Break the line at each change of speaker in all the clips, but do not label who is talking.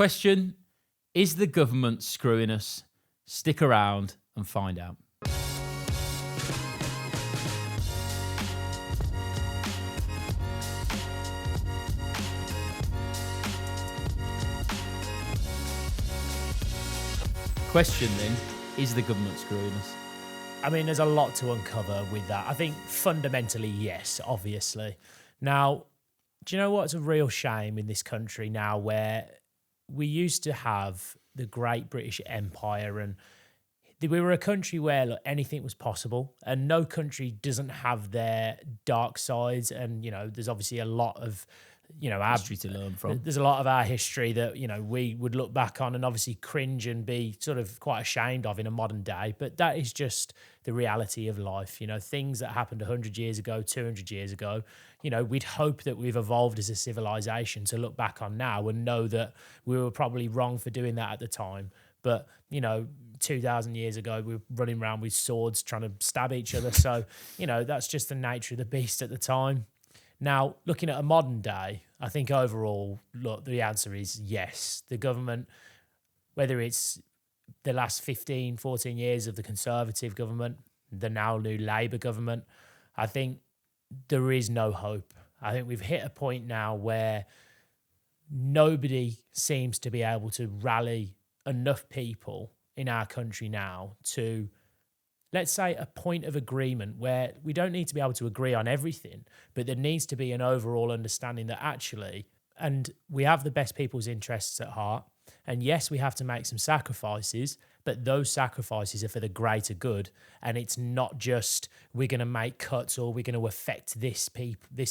Question, is the government screwing us? Stick around and find out. Question then, is the government screwing us?
I mean, there's a lot to uncover with that. I think fundamentally, yes, obviously. Now, do you know what's a real shame in this country now, where we used to have the great British Empire, and we were a country where, look, anything was possible, and no country doesn't have their dark sides. And, there's obviously a lot of, our
History to learn from.
There's a lot of our history that, we would look back on and obviously cringe and be sort of quite ashamed of in a modern day. But that is just the reality of life. Things that happened 100 years ago, 200 years ago, we'd hope that we've evolved as a civilization to look back on now and know that we were probably wrong for doing that at the time. But, 2,000 years ago, we were running around with swords trying to stab each other. So, that's just the nature of the beast at the time. Now, looking at a modern day, I think overall, look, the answer is yes. The government, whether it's the last 15, 14 years of the Conservative government, the now new Labour government, I think there is no hope. I think we've hit a point now where nobody seems to be able to rally enough people in our country now to, let's say, a point of agreement where we don't need to be able to agree on everything, but there needs to be an overall understanding that actually, and we have the best people's interests at heart, and yes, we have to make some sacrifices, but those sacrifices are for the greater good, and it's not just we're going to make cuts or we're going to affect this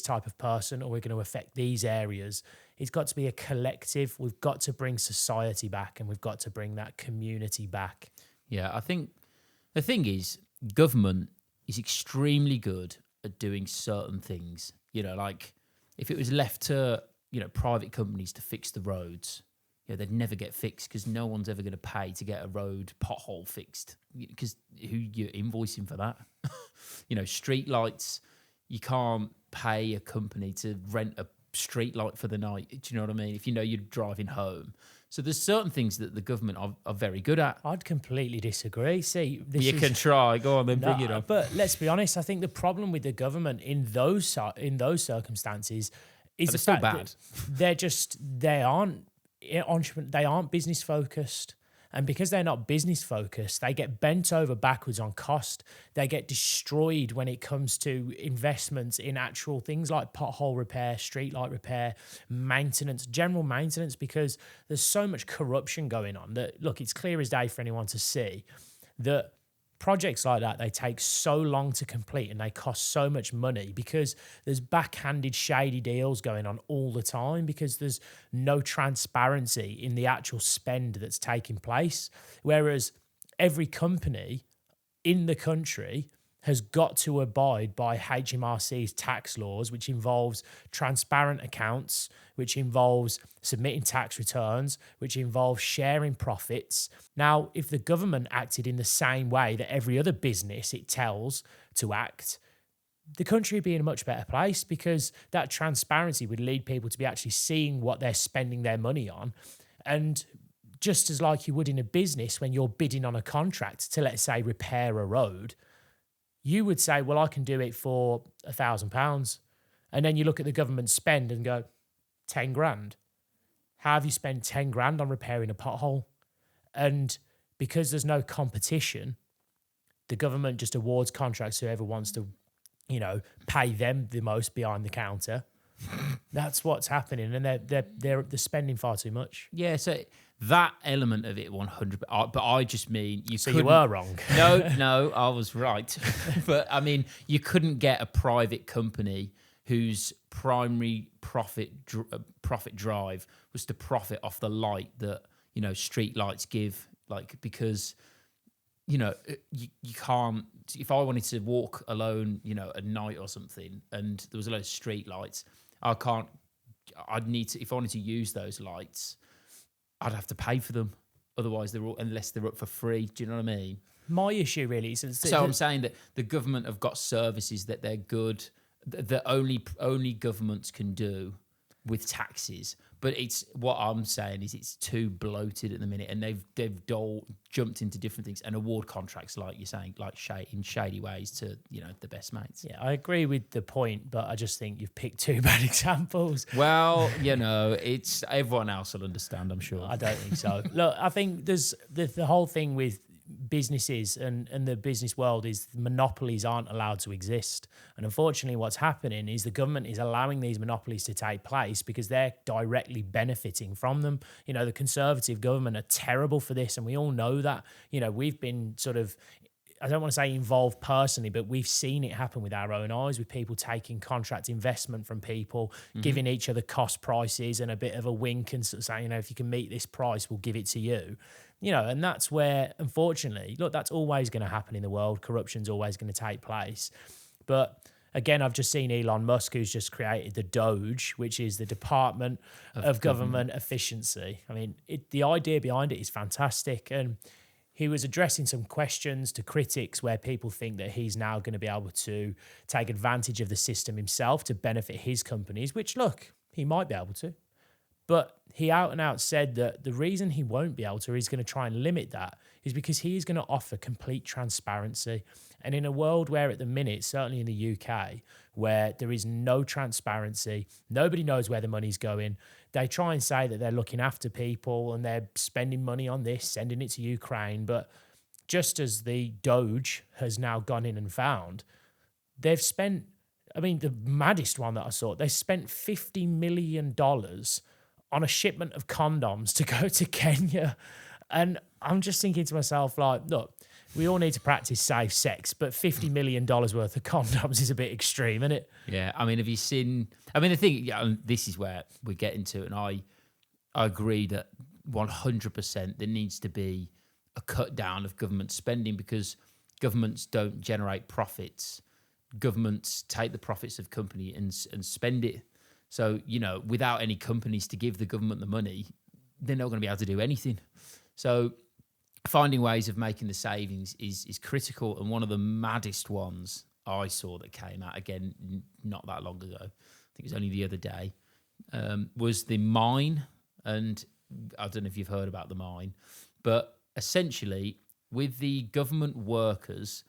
type of person, or we're going to affect these areas. It's got to be a collective. We've got to bring society back, and we've got to bring that community back.
Yeah, I think the thing is, government is extremely good at doing certain things. Like if it was left to, private companies to fix the roads, they'd never get fixed because no one's ever going to pay to get a road pothole fixed because who you're invoicing for that? Street lights, you can't pay a company to rent a street light for the night. Do you know what I mean? If you're driving home. So there's certain things that the government are very good at.
I'd completely disagree. See,
can try. Go on, then bring it up.
But let's be honest. I think the problem with the government in those circumstances is the fact that they aren't business focused. And because they're not business focused, they get bent over backwards on cost. They get destroyed when it comes to investments in actual things like pothole repair, streetlight repair, maintenance, general maintenance, because there's so much corruption going on that, look, it's clear as day for anyone to see that projects like that, they take so long to complete and they cost so much money because there's backhanded shady deals going on all the time because there's no transparency in the actual spend that's taking place. Whereas every company in the country has got to abide by HMRC's tax laws, which involves transparent accounts, which involves submitting tax returns, which involves sharing profits. Now, if the government acted in the same way that every other business it tells to act, the country would be in a much better place because that transparency would lead people to be actually seeing what they're spending their money on. And just as like you would in a business when you're bidding on a contract to, let's say, repair a road, you would say, well, I can do it for £1,000. And then you look at the government spend and go, 10 grand. How have you spent 10 grand on repairing a pothole? And because there's no competition, the government just awards contracts to whoever wants to, pay them the most behind the counter. That's what's happening. And they're spending far too much.
Yeah, so that element of it 100, but I just mean you
were wrong.
No, I was right. But I mean, you couldn't get a private company whose primary profit drive was to profit off the light that street lights give, because you can't. If I wanted to walk alone at night or something and there was a load of street lights, I'd need to, if I wanted to use those lights, I'd have to pay for them. Otherwise, unless they're up for free. Do you know what I mean?
My issue really is...
So I'm saying that the government have got services that they're good, that only governments can do with taxes. But it's what I'm saying is it's too bloated at the minute, and they've jumped into different things and award contracts, like you're saying, like in shady ways to the best mates.
Yeah, I agree with the point, but I just think you've picked two bad examples.
Well, it's everyone else will understand, I'm sure.
I don't think so. Look, I think there's the whole thing with businesses and the business world is monopolies aren't allowed to exist. And unfortunately, what's happening is the government is allowing these monopolies to take place because they're directly benefiting from them. The Conservative government are terrible for this, and we all know that. We've been sort of, I don't want to say involved personally, but we've seen it happen with our own eyes, with people taking contract investment from people, giving each other cost prices and a bit of a wink and sort of saying, if you can meet this price, we'll give it to you. And that's where, unfortunately, look, that's always going to happen in the world. Corruption's always going to take place. But again, I've just seen Elon Musk, who's just created the DOGE, which is the Department of Government Efficiency. I mean, the idea behind it is fantastic. And he was addressing some questions to critics where people think that he's now going to be able to take advantage of the system himself to benefit his companies, which, look, he might be able to. But he out and out said that the reason he won't be able to, he's going to try and limit that, is because he is going to offer complete transparency. And in a world where at the minute, certainly in the UK, where there is no transparency, nobody knows where the money's going, they try and say that they're looking after people and they're spending money on this, sending it to Ukraine. But just as the Doge has now gone in and found, they've spent, the maddest one that I saw, they spent $50 million on a shipment of condoms to go to Kenya. And I'm just thinking to myself, look, we all need to practice safe sex, but $50 million worth of condoms is a bit extreme, isn't it?
Yeah, have you seen... the thing, this is where we're getting to, and I agree that 100% there needs to be a cut down of government spending because governments don't generate profits. Governments take the profits of company and spend it. So, without any companies to give the government the money, they're not going to be able to do anything. So finding ways of making the savings is critical. And one of the maddest ones I saw that came out, again, not that long ago, I think it was only the other day, was the mine. And I don't know if you've heard about the mine, but essentially with the government workers,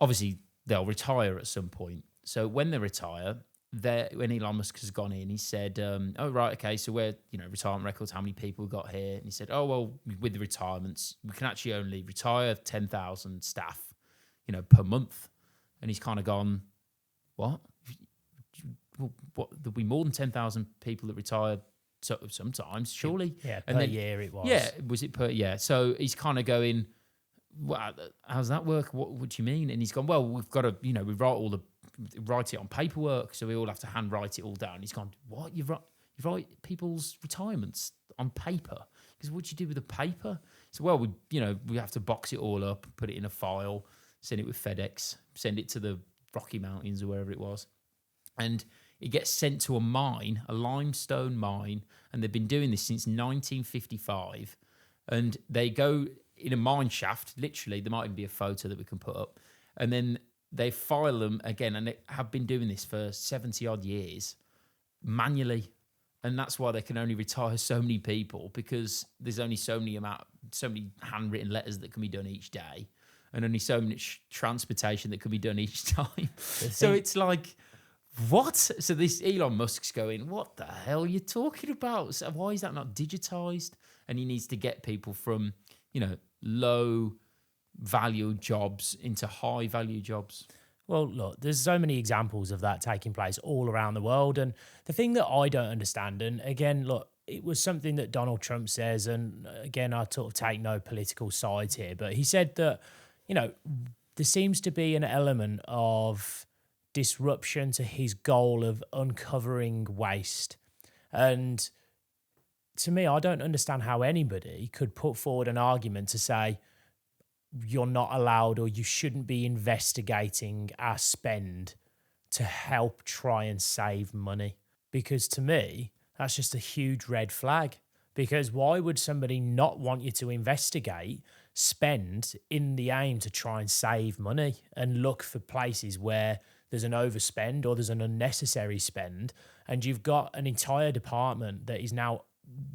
obviously they'll retire at some point. So when they retire, when Elon Musk has gone in, he said, oh, right, okay, so we're, retirement records, how many people we got here? And he said, oh, well, with the retirements, we can actually only retire 10,000 staff, per month. And he's kind of gone, what? What? There'll be more than 10,000 people that retire sometimes, surely?
Yeah,
and
per year it was.
Yeah, was it per year? So he's kind of going, well, how's that work? What do you mean? And he's gone, well, we've got to, we write it on paperwork, so we all have to hand write it all down. He's gone, what? You write people's retirements on paper? Because what do you do with the paper? So, well, we have to box it all up, put it in a file, send it with FedEx, send it to the Rocky Mountains or wherever it was. And it gets sent to a mine, a limestone mine, and they've been doing this since 1955. And they go in a mine shaft, literally, there might even be a photo that we can put up, and then they file them again, and they have been doing this for 70 odd years manually. And that's why they can only retire so many people, because there's only so many handwritten letters that can be done each day, and only so much transportation that can be done each time. So it's like, what? So this Elon Musk's going, what the hell are you talking about? So why is that not digitized? And he needs to get people from, low value jobs into high value jobs.
Well, look, there's so many examples of that taking place all around the world. And the thing that I don't understand, and again, look, it was something that Donald Trump says, and again, I sort of take no political sides here, but he said that, there seems to be an element of disruption to his goal of uncovering waste. And to me, I don't understand how anybody could put forward an argument to say, you're not allowed or you shouldn't be investigating our spend to help try and save money. Because to me, that's just a huge red flag. Because why would somebody not want you to investigate spend in the aim to try and save money and look for places where there's an overspend or there's an unnecessary spend, and you've got an entire department that is now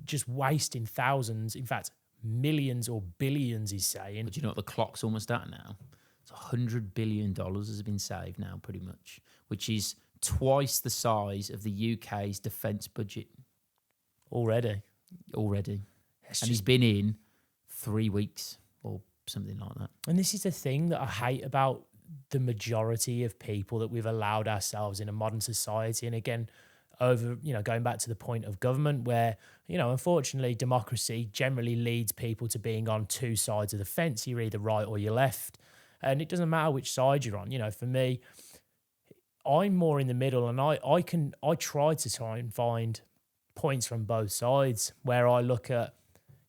just wasting thousands, in fact, millions or billions, he's saying.
But you know what the clock's almost at now? It's $100 billion has been saved now, pretty much, which is twice the size of the UK's defence budget
Already.
And he's been in 3 weeks or something like that.
And this is the thing that I hate about the majority of people that we've allowed ourselves in a modern society. And again, going back to the point of government where, unfortunately, democracy generally leads people to being on two sides of the fence. You're either right or you're left. And it doesn't matter which side you're on. For me, I'm more in the middle, and I try and find points from both sides where I look at,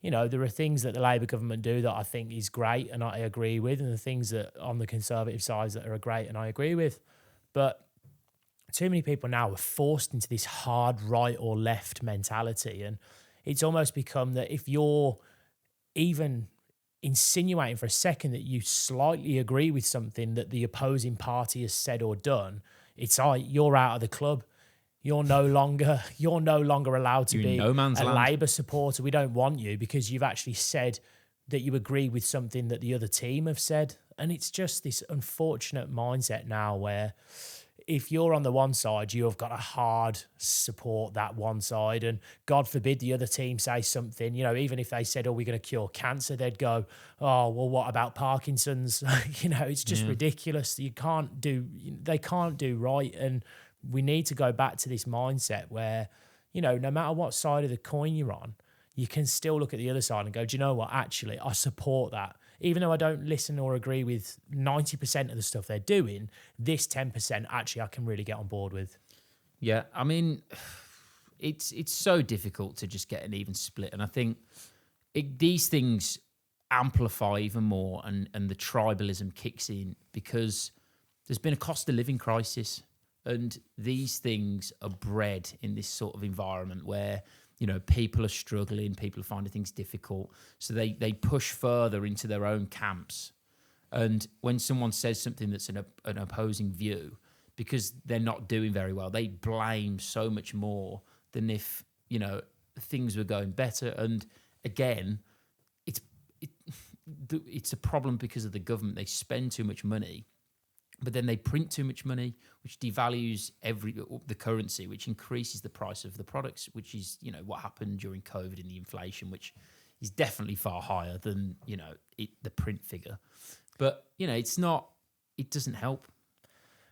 there are things that the Labour government do that I think is great and I agree with, and the things that on the Conservative side that are great and I agree with. But too many people now are forced into this hard right or left mentality. And it's almost become that if you're even insinuating for a second that you slightly agree with something that the opposing party has said or done, it's like you're out of the club. You're no longer allowed to be
no man's
a
land.
Labour supporter. We don't want you because you've actually said that you agree with something that the other team have said. And it's just this unfortunate mindset now where if you're on the one side, you have got to hard support that one side. And God forbid the other team say something, even if they said, oh, we're going to cure cancer, they'd go, oh, well, what about Parkinson's? It's just ridiculous. They can't do right. And we need to go back to this mindset where, no matter what side of the coin you're on, you can still look at the other side and go, do you know what? Actually, I support that. Even though I don't listen or agree with 90% of the stuff they're doing, this 10% actually I can really get on board with.
Yeah, I mean, it's so difficult to just get an even split. And I think these things amplify even more and the tribalism kicks in because there's been a cost of living crisis. And these things are bred in this sort of environment where, people are struggling, people are finding things difficult. So they push further into their own camps. And when someone says something that's an opposing view, because they're not doing very well, they blame so much more than if, things were going better. And again, it's a problem because of the government. They spend too much money. But then they print too much money, which devalues the currency, which increases the price of the products, which is, what happened during COVID and the inflation, which is definitely far higher than, the print figure. But, it doesn't help.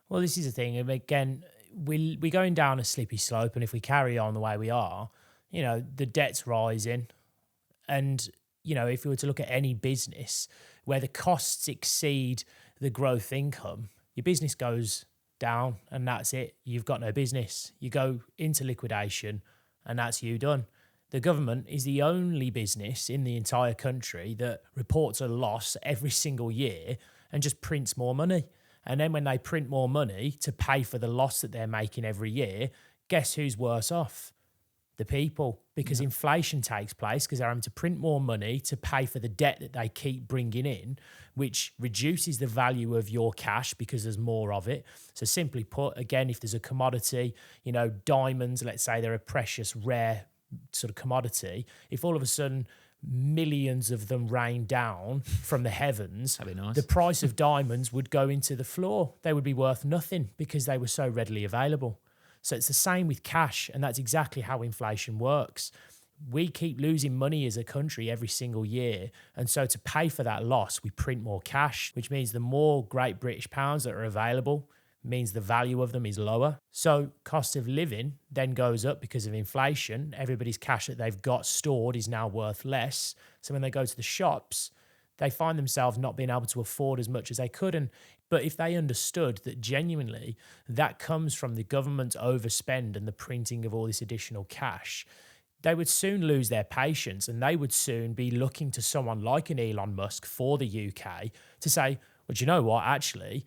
Well, this is the thing. And again, we're going down a slippery slope. And if we carry on the way we are, the debt's rising. And, if we were to look at any business where the costs exceed the growth income, your business goes down and that's it. You've got no business. You go into liquidation and that's you done. The government is the only business in the entire country that reports a loss every single year and just prints more money. And then when they print more money to pay for the loss that they're making every year, guess who's worse off? The people, because inflation takes place because they're having to print more money to pay for the debt that they keep bringing in, which reduces the value of your cash because there's more of it. So simply put, again, if there's a commodity, diamonds, let's say they're a precious, rare sort of commodity, if all of a sudden millions of them rain down from the heavens,
That'd be nice.
The price of diamonds would go into the floor. They would be worth nothing because they were so readily available. So it's the same with cash, and that's exactly how inflation works. We keep losing money as a country every single year, and so to pay for that loss, we print more cash, which means the more Great British pounds that are available means the value of them is lower. So cost of living then goes up because of inflation. Everybody's cash that they've got stored is now worth less. So when they go to the shops, they find themselves not being able to afford as much as they could. But if they understood that genuinely that comes from the government's overspend and the printing of all this additional cash, they would soon lose their patience and they would soon be looking to someone like an Elon Musk for the UK to say, well, do you know what? Actually,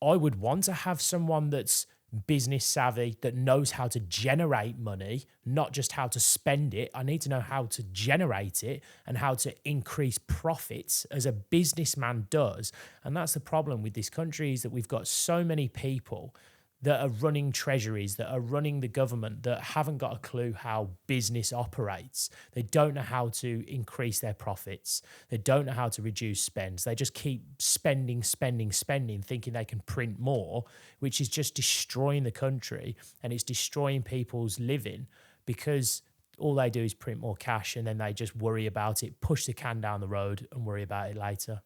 I would want to have someone that's business savvy, that knows how to generate money, not just how to spend it. I need to know how to generate it and how to increase profits as a businessman does. And that's the problem with this country, is that we've got so many people that are running treasuries, that are running the government, that haven't got a clue how business operates. They don't know how to increase their profits. They don't know how to reduce spends. They just keep spending, thinking they can print more, which is just destroying the country, and it's destroying people's living, because all they do is print more cash, and then they just worry about it, push the can down the road and worry about it later.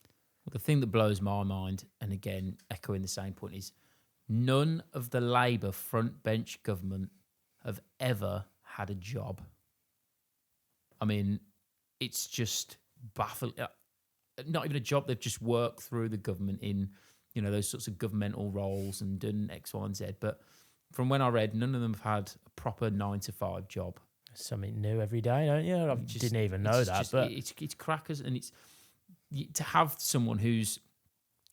Well, the thing that blows my mind, and again, echoing the same point, is none of the Labour front bench government have ever had a job. I mean, it's just baffling. Not even a job. They've just worked through the government in, those sorts of governmental roles and done X, Y, and Z. But from when I read, none of them have had a proper 9-to-5 job.
Something new every day, don't you? I didn't even know that. But
it's crackers, and it's to have someone who's,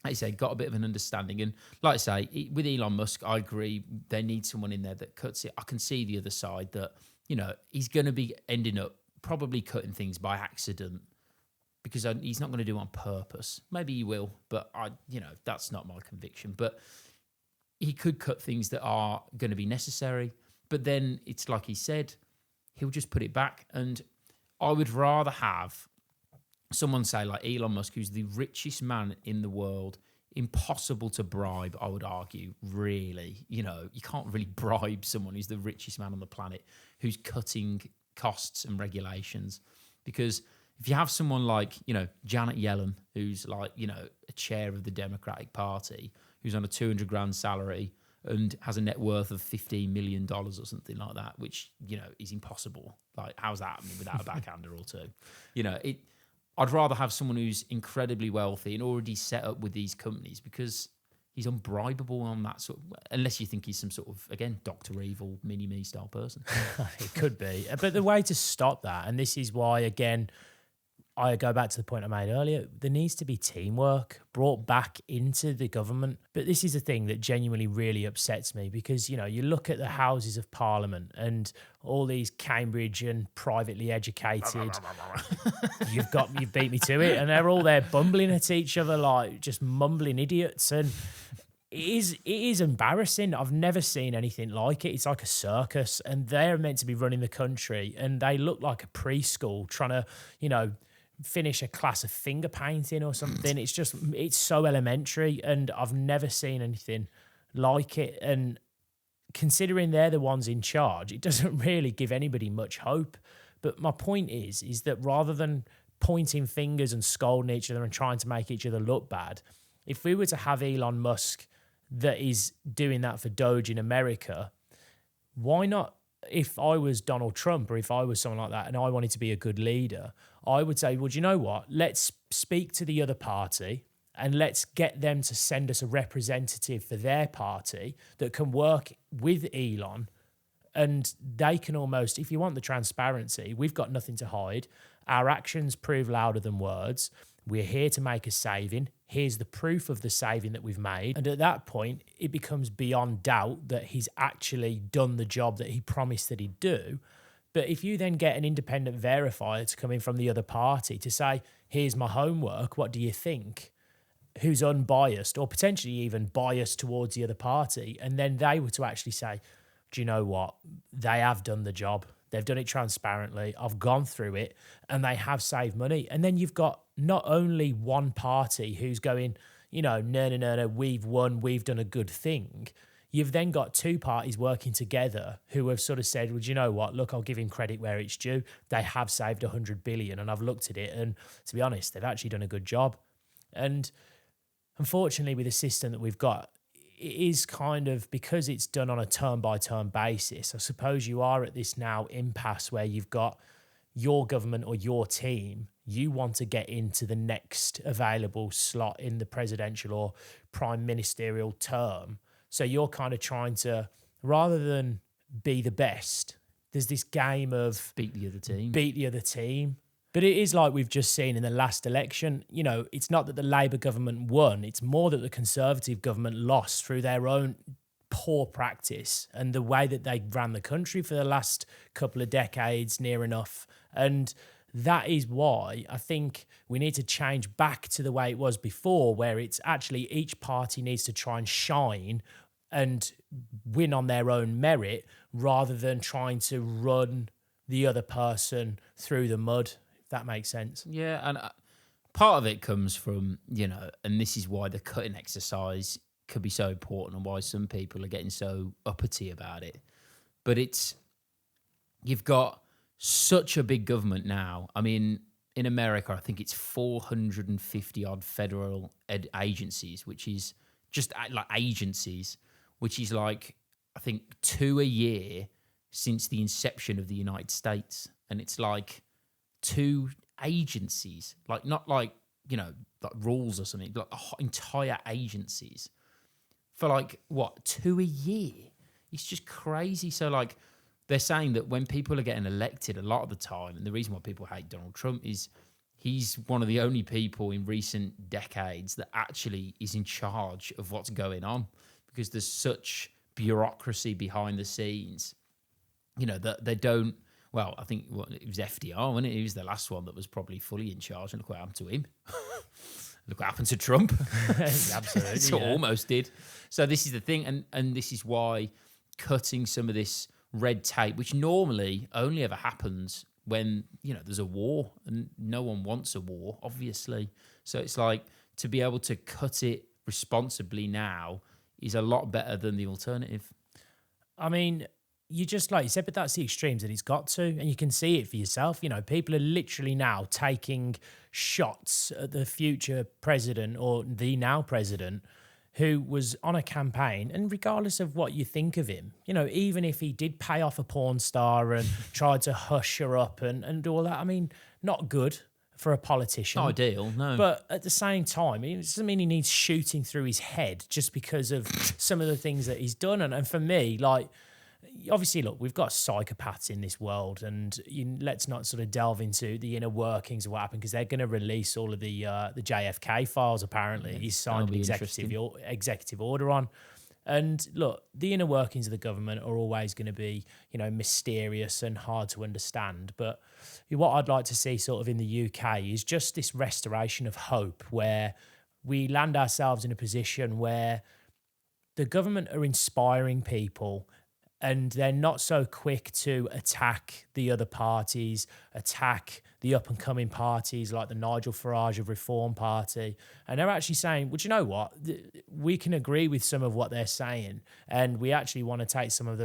like I say, got a bit of an understanding. And like I say, with Elon Musk, I agree, they need someone in there that cuts it. I can see the other side that, he's going to be ending up probably cutting things by accident, because he's not going to do it on purpose. Maybe he will, but that's not my conviction. But he could cut things that are going to be necessary. But then it's like he said, he'll just put it back. And I would rather have someone say, like Elon Musk, who's the richest man in the world, impossible to bribe, I would argue, really. You can't really bribe someone who's the richest man on the planet, who's cutting costs and regulations. Because if you have someone like, Janet Yellen, who's like, a chair of the Democratic Party, who's on a 200 grand salary and has a net worth of $15 million or something like that, which, is impossible. Like, how's that happening without a backhander or two? I'd rather have someone who's incredibly wealthy and already set up with these companies, because he's unbribable on that sort of, unless you think he's some sort of, again, Dr. Evil, mini-me style person.
It could be. But the way to stop that, and this is why, again, I go back to the point I made earlier, there needs to be teamwork brought back into the government. But this is a thing that genuinely really upsets me, because, you look at the Houses of Parliament and all these Cambridge and privately educated, you've beat me to it, and they're all there bumbling at each other like just mumbling idiots. And it is embarrassing. I've never seen anything like it. It's like a circus, and they're meant to be running the country, and they look like a preschool trying to, finish a class of finger painting or something. It's so elementary, and I've never seen anything like it. And considering they're the ones in charge, it doesn't really give anybody much hope. But my point is that rather than pointing fingers and scolding each other and trying to make each other look bad, if we were to have Elon Musk that is doing that for Doge in America, why not? If I was Donald Trump, or if I was someone like that and I wanted to be a good leader, I would say, well, do you know what? Let's speak to the other party and let's get them to send us a representative for their party that can work with Elon. And they can almost, if you want the transparency, we've got nothing to hide. Our actions prove louder than words. We're here to make a saving. Here's the proof of the saving that we've made. And at that point, it becomes beyond doubt that he's actually done the job that he promised that he'd do. But if you then get an independent verifier to come in from the other party to say, here's my homework, what do you think? Who's unbiased, or potentially even biased towards the other party. And then they were to actually say, do you know what? They have done the job. They've done it transparently. I've gone through it, and they have saved money. And then you've got not only one party who's going, no, we've won, we've done a good thing. You've then got two parties working together who have sort of said, well, do you know what? Look, I'll give him credit where it's due. They have saved 100 billion, and I've looked at it, and to be honest, they've actually done a good job. And unfortunately, with the system that we've got, it is kind of, because it's done on a turn-by-turn basis, I suppose you are at this now impasse where you've got your government or your team, you want to get into the next available slot in the presidential or prime ministerial term. So you're kind of trying to, rather than be the best, there's this game of
beat the other team.
But it is like we've just seen in the last election, it's not that the Labour government won, it's more that the Conservative government lost through their own poor practice and the way that they ran the country for the last couple of decades, near enough. And that is why I think we need to change back to the way it was before, where it's actually each party needs to try and shine and win on their own merit rather than trying to run the other person through the mud, if that makes sense.
Yeah, and part of it comes from, and this is why the cutting exercise could be so important and why some people are getting so uppity about it. But you've got such a big government now. I mean, in America, I think it's 450 odd federal agencies, which is just like agencies, which is like, I think 2 a year since the inception of the United States. And it's like 2 agencies, like not like, like rules or something, like entire agencies for like, what, 2 a year? It's just crazy. So like, they're saying that when people are getting elected a lot of the time, and the reason why people hate Donald Trump is he's one of the only people in recent decades that actually is in charge of what's going on, because there's such bureaucracy behind the scenes, that they don't. Well, I think it was FDR, wasn't it? He was the last one that was probably fully in charge, and look what happened to him. Look what happened to Trump.
Absolutely.
It's almost did. So this is the thing, and this is why cutting some of this red tape, which normally only ever happens when, there's a war, and no one wants a war, obviously. So it's like, to be able to cut it responsibly now is a lot better than the alternative.
I mean, you just, like you said, but that's the extremes that it's got to, and you can see it for yourself. People are literally now taking shots at the future president or the now president who was on a campaign, and regardless of what you think of him, even if he did pay off a porn star and tried to hush her up and all that, I mean, not good for a politician.
Not ideal, no.
But at the same time, it doesn't mean he needs shooting through his head just because of some of the things that he's done. And for me, like, obviously, look, we've got psychopaths in this world, and let's not sort of delve into the inner workings of what happened, because they're going to release all of the JFK files. Apparently, he's signed an executive order on. And look, the inner workings of the government are always going to be, mysterious and hard to understand. But what I'd like to see sort of in the UK is just this restoration of hope, where we land ourselves in a position where the government are inspiring people, and they're not so quick to attack the other parties, attack the up-and-coming parties like the Nigel Farage of Reform Party. And they're actually saying, well, do you know what? We can agree with some of what they're saying, and we actually want to take some of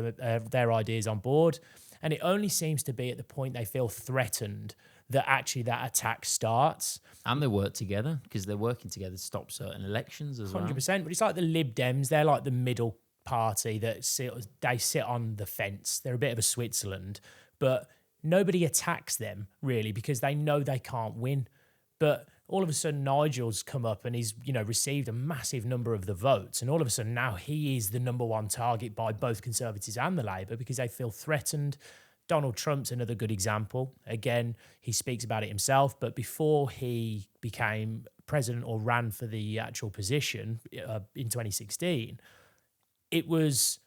their ideas on board. And it only seems to be at the point they feel threatened that actually that attack starts.
And they work together, because they're working together to stop certain elections as
100%.
well.
But it's like the Lib Dems. They're like the middle party that they sit on the fence. They're a bit of a Switzerland, but nobody attacks them really, because they know they can't win. But all of a sudden Nigel's come up and he's received a massive number of the votes, and all of a sudden now he is the number one target by both Conservatives and the Labour, because they feel threatened. Donald Trump's another good example. Again, he speaks about it himself, but before he became president or ran for the actual position in 2016, he was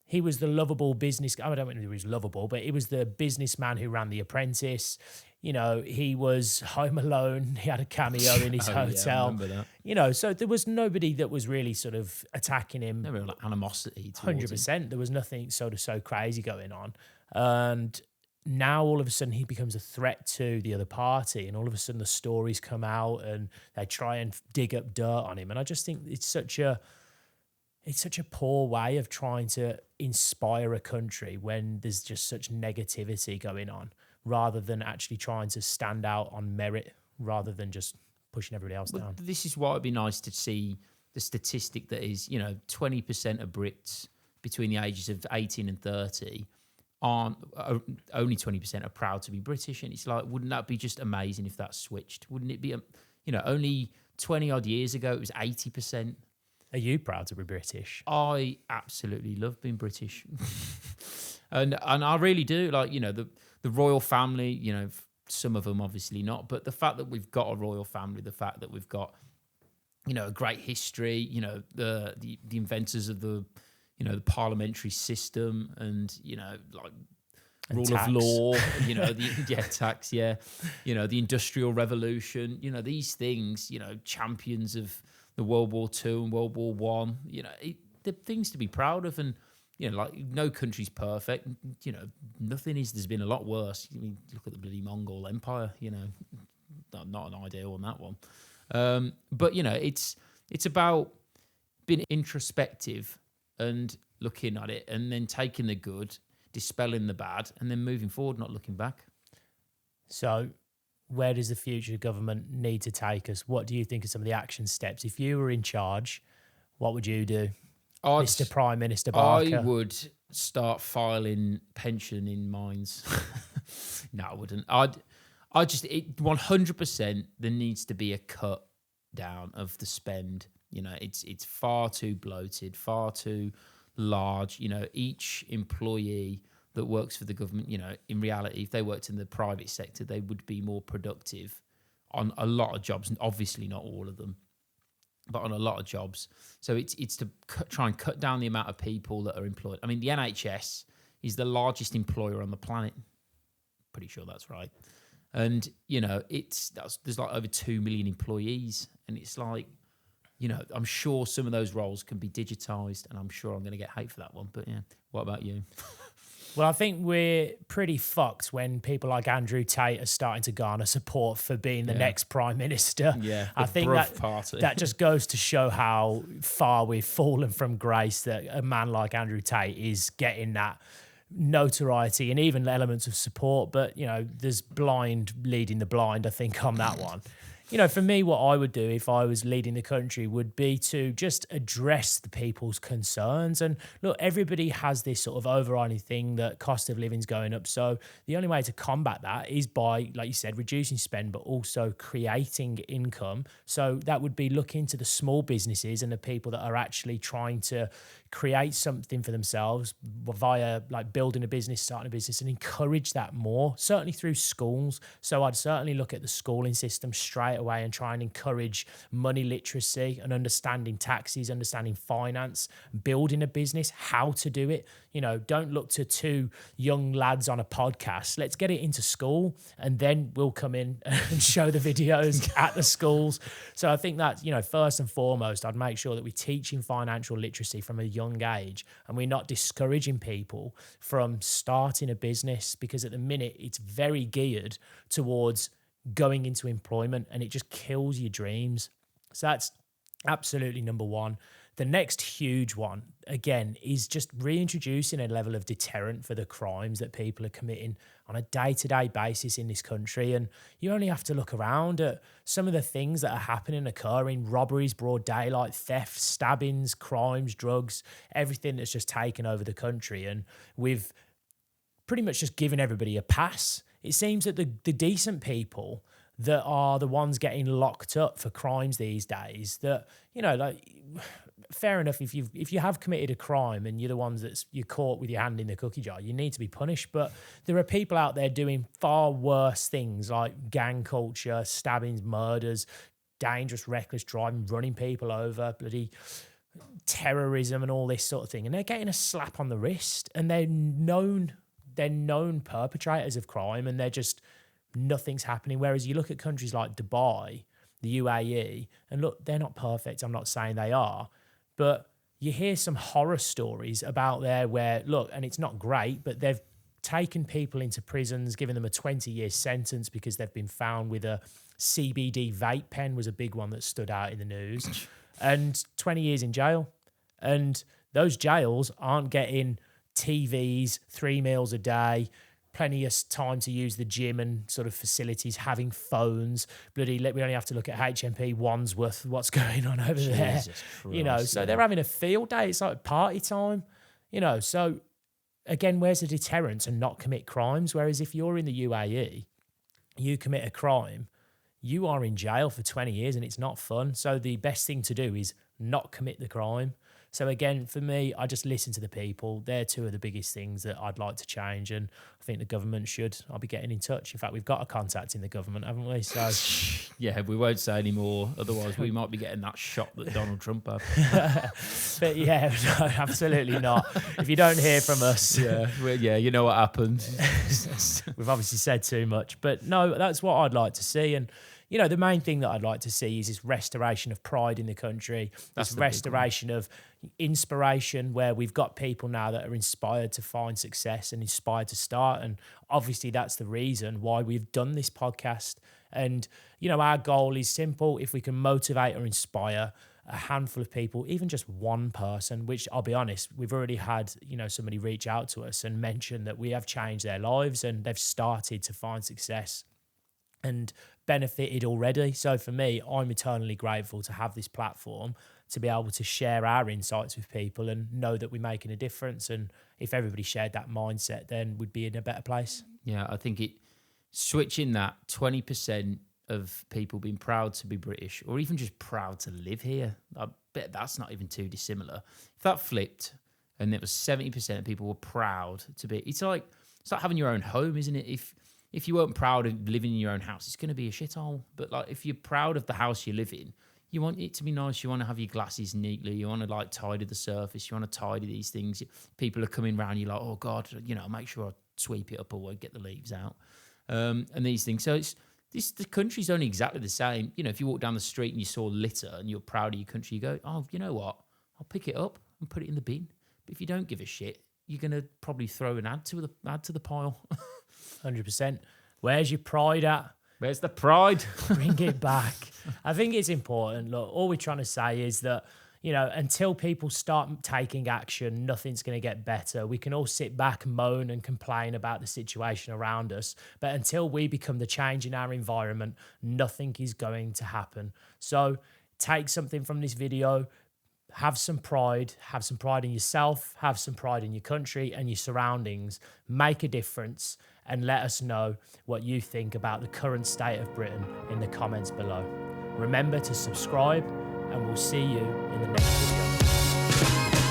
the lovable business. I don't know if he was lovable, but he was the businessman who ran The Apprentice. He was Home Alone. He had a cameo in his hotel.
Yeah, I remember that.
So there was nobody that was really sort of attacking him.
No real animosity.
100%. There was nothing so crazy going on. And now all of a sudden he becomes a threat to the other party, and all of a sudden the stories come out and they try and dig up dirt on him. And I just think it's such a poor way of trying to inspire a country when there's just such negativity going on, rather than actually trying to stand out on merit, rather than just pushing everybody else down.
This is why it'd be nice to see the statistic that is, 20% of Brits between the ages of 18 and 30 aren't, only 20% are proud to be British. And it's like, wouldn't that be just amazing if that switched? Wouldn't it be, only 20 odd years ago, it was 80%.
Are you proud to be British?
I absolutely love being British. and I really do. Like, the royal family, some of them obviously not, but the fact that we've got a royal family, the fact that we've got, a great history, the inventors of the, the parliamentary system and, like
And
rule
tax.
of law, tax, the Industrial Revolution, these things, champions of the World War II and World War One, they're things to be proud of. And, like no country's perfect, nothing is, there's been a lot worse. I mean, look at the bloody Mongol Empire, not an ideal on that one. But, it's about being introspective and looking at it and then taking the good, dispelling the bad, and then moving forward, not looking back.
So where does the future government need to take us? What do you think are some of the action steps? If you were in charge, what would you do? Mr. Prime Minister Barker?
I would start filing pension in mines. No, I wouldn't. I just 100%. There needs to be a cut down of the spend. It's far too bloated, far too large. Each employee that works for the government, in reality, if they worked in the private sector, they would be more productive on a lot of jobs, and obviously not all of them, but on a lot of jobs. So it's to try and cut down the amount of people that are employed. I mean, the NHS is the largest employer on the planet. Pretty sure that's right. And, there's like over 2 million employees. And it's like, I'm sure some of those roles can be digitized, and I'm sure I'm going to get hate for that one. But yeah, what about you?
Well, I think we're pretty fucked when people like Andrew Tate are starting to garner support for being the next prime minister.
Yeah,
I think that just goes to show how far we've fallen from grace, that a man like Andrew Tate is getting that notoriety and even elements of support. But, there's blind leading the blind, I think, on that one. For me, what I would do if I was leading the country would be to just address the people's concerns. And look, everybody has this sort of overriding thing that cost of living's going up. So the only way to combat that is by, like you said, reducing spend, but also creating income. So that would be looking to the small businesses and the people that are actually trying to create something for themselves via like building a business, starting a business, and encourage that more, certainly through schools. So I'd certainly look at the schooling system straight away and try and encourage money literacy and understanding taxes, understanding finance, building a business, how to do it. Don't look to two young lads on a podcast. Let's get it into school, and then we'll come in and show the videos at the schools. So I think that, first and foremost, I'd make sure that we're teaching financial literacy from a young age, and we're not discouraging people from starting a business, because at the minute it's very geared towards going into employment, and it just kills your dreams. So that's absolutely number one. The next huge one, again, is just reintroducing a level of deterrent for the crimes that people are committing on a day-to-day basis in this country. And you only have to look around at some of the things that are happening, occurring: robberies, broad daylight, theft, stabbings, crimes, drugs, everything that's just taken over the country. And we've pretty much just given everybody a pass. It seems that the decent people that are the ones getting locked up for crimes these days, that, fair enough, if you have committed a crime and you're the ones you're caught with your hand in the cookie jar, you need to be punished. But there are people out there doing far worse things like gang culture, stabbings, murders, dangerous, reckless driving, running people over, bloody terrorism and all this sort of thing. And they're getting a slap on the wrist, and they're known perpetrators of crime, and nothing's happening. Whereas you look at countries like Dubai, the UAE, and look, they're not perfect. I'm not saying they are, but you hear some horror stories about there where, look, and it's not great, but they've taken people into prisons, given them a 20-year sentence because they've been found with a CBD vape pen, was a big one that stood out in the news, and 20 years in jail. And those jails aren't getting TVs, 3 meals a day, plenty of time to use the gym and sort of facilities, having phones. We only have to look at HMP Wandsworth, what's going on over there.
Christ,
so they're having a field day. It's like party time, So again, where's the deterrence and not commit crimes? Whereas if you're in the UAE, you commit a crime, you are in jail for 20 years and it's not fun. So the best thing to do is not commit the crime. So again, for me, I just listen to the people. They're two of the biggest things that I'd like to change, and I think the government should. I'll be getting in touch. In fact, we've got a contact in the government, haven't we? So
yeah, we won't say any more. Otherwise, we might be getting that shot that Donald Trump had.
But yeah, no, absolutely not. If you don't hear from us,
yeah, you know what happened.
we've obviously said too much. But no, that's what I'd like to see. And you know, the main thing that I'd like to see is this restoration of pride in the country, this restoration of inspiration, where we've got people now that are inspired to find success and inspired to start. And obviously that's the reason why we've done this podcast. And, you know, our goal is simple. If we can motivate or inspire a handful of people, even just one person, which I'll be honest, we've already had, you know, somebody reach out to us and mention that we have changed their lives and they've started to find success and benefited already. So for me, I'm eternally grateful to have this platform to be able to share our insights with people and know that we're making a difference. And if everybody shared that mindset, then we'd be in a better place.
Yeah, I think switching that 20% of people being proud to be British or even just proud to live here, I bet that's not even too dissimilar. If that flipped and it was 70% of people were proud to be, it's like having your own home, isn't it? If you weren't proud of living in your own house, it's going to be a shithole. But like, if you're proud of the house you live in, you want it to be nice. You want to have your glasses neatly. You want to like tidy the surface. You want to tidy these things. People are coming around. You're like, oh God, you know, make sure I sweep it up or get the leaves out. And these things. So the country's only exactly the same. You know, if you walk down the street and you saw litter and you're proud of your country, you go, oh, you know what? I'll pick it up and put it in the bin. But if you don't give a shit, you're going to probably throw an add to the pile.
100%. Where's your pride at?
Where's the pride?
Bring it back. I think it's important. Look, all we're trying to say is that, you know, until people start taking action, nothing's going to get better. We can all sit back, moan and complain about the situation around us. But until we become the change in our environment, nothing is going to happen. So take something from this video. Have some pride in yourself, have some pride in your country and your surroundings, make a difference, and let us know what you think about the current state of Britain in the comments below. Remember to subscribe, and we'll see you in the next video.